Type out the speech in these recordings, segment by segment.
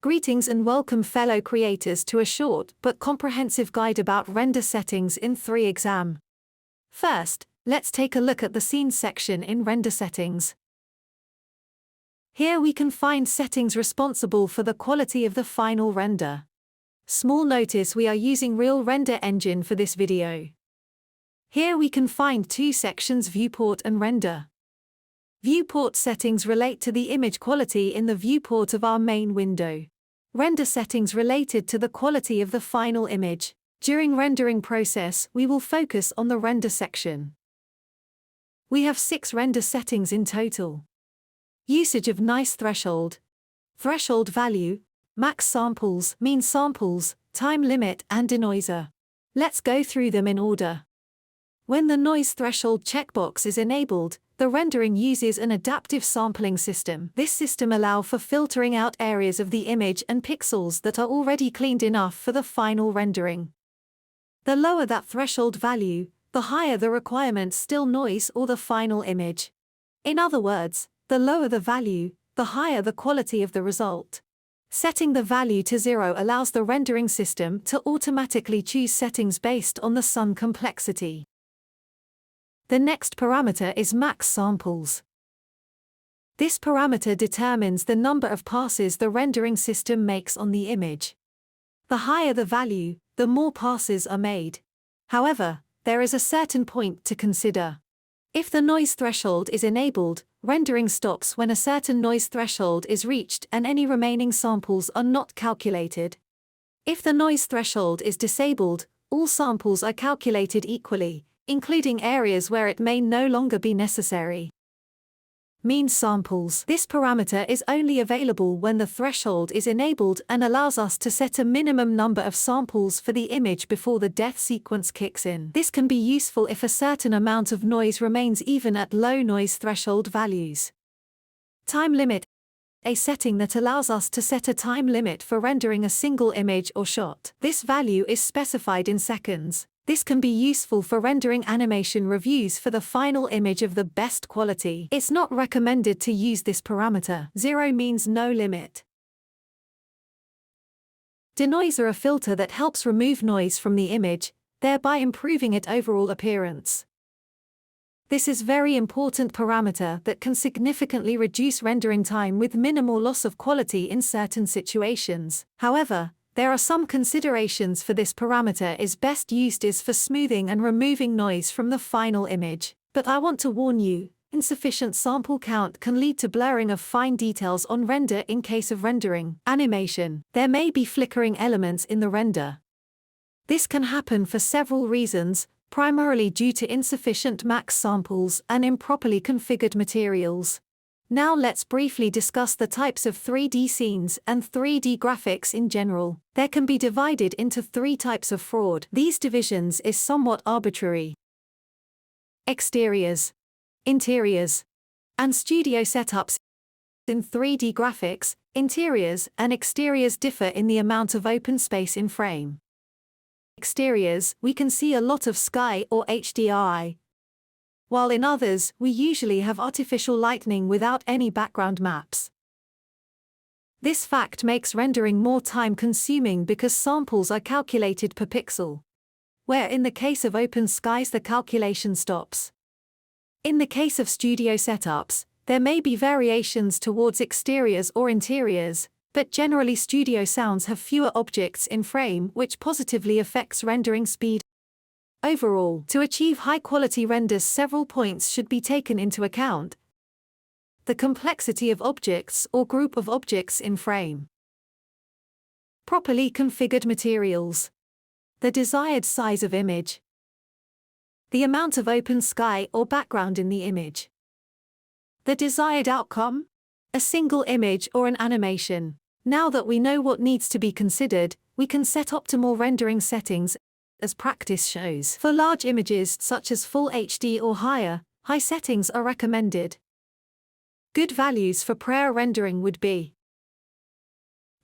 Greetings and welcome fellow creators to a short but comprehensive guide about render settings in 3exam. First, let's take a look at the Scenes section in Render Settings. Here we can find settings responsible for the quality of the final render. Small notice, we are using Real Render Engine for this video. Here we can find two sections: Viewport and Render. Viewport settings relate to the image quality in the viewport of our main window. Render settings related to the quality of the final image. During rendering process, we will focus on the render section. We have 6 render settings in total. Usage of noise threshold, threshold value, max samples, mean samples, time limit and denoiser. Let's go through them in order. When the noise threshold checkbox is enabled, the rendering uses an adaptive sampling system. This system allows for filtering out areas of the image and pixels that are already cleaned enough for the final rendering. The lower that threshold value, the higher the requirement still noise or the final image. In other words, the lower the value, the higher the quality of the result. Setting the value to 0 allows the rendering system to automatically choose settings based on the sun complexity. The next parameter is max samples. This parameter determines the number of passes the rendering system makes on the image. The higher the value, the more passes are made. However, there is a certain point to consider. If the noise threshold is enabled, rendering stops when a certain noise threshold is reached and any remaining samples are not calculated. If the noise threshold is disabled, all samples are calculated equally, including areas where it may no longer be necessary. Mean samples. This parameter is only available when the threshold is enabled and allows us to set a minimum number of samples for the image before the death sequence kicks in. This can be useful if a certain amount of noise remains even at low noise threshold values. Time limit. A setting that allows us to set a time limit for rendering a single image or shot. This value is specified in seconds. This can be useful for rendering animation reviews for the final image of the best quality. It's not recommended to use this parameter. 0 means no limit. Denoiser, a filter that helps remove noise from the image, thereby improving its overall appearance. This is very important parameter that can significantly reduce rendering time with minimal loss of quality in certain situations. However, there are some considerations for this parameter. Is best used is for smoothing and removing noise from the final image. But I want to warn you, insufficient sample count can lead to blurring of fine details on render. In case of rendering animation, there may be flickering elements in the render. This can happen for several reasons, primarily due to insufficient max samples and improperly configured materials. Now let's briefly discuss the types of 3D scenes and 3D graphics in general. There can be divided into 3 types of fraud. These divisions is somewhat arbitrary. Exteriors, interiors, and studio setups. In 3D graphics, interiors and exteriors differ in the amount of open space in frame. Exteriors, we can see a lot of sky or HDRI, while in others, we usually have artificial lighting without any background maps. This fact makes rendering more time-consuming because samples are calculated per pixel, where in the case of open skies the calculation stops. In the case of studio setups, there may be variations towards exteriors or interiors, but generally studio sounds have fewer objects in frame, which positively affects rendering speed. Overall, to achieve high-quality renders, several points should be taken into account. The complexity of objects or group of objects in frame. Properly configured materials. The desired size of image. The amount of open sky or background in the image. The desired outcome? A single image or an animation. Now that we know what needs to be considered, we can set optimal rendering settings. As practice shows, for large images such as Full HD or higher, high settings are recommended. Good values for prior rendering would be: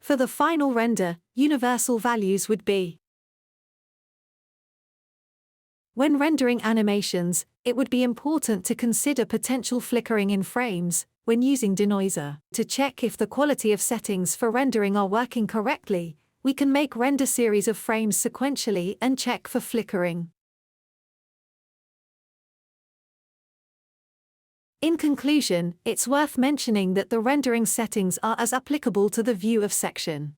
for the final render, universal values would be: when rendering animations, it would be important to consider potential flickering in frames, When using Denoiser, to check if the quality of settings for rendering are working correctly, we can make render series of frames sequentially and check for flickering. In conclusion, it's worth mentioning that the rendering settings are as applicable to the view of section.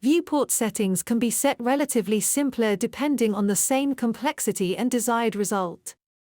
Viewport settings can be set relatively simpler depending on the same complexity and desired result.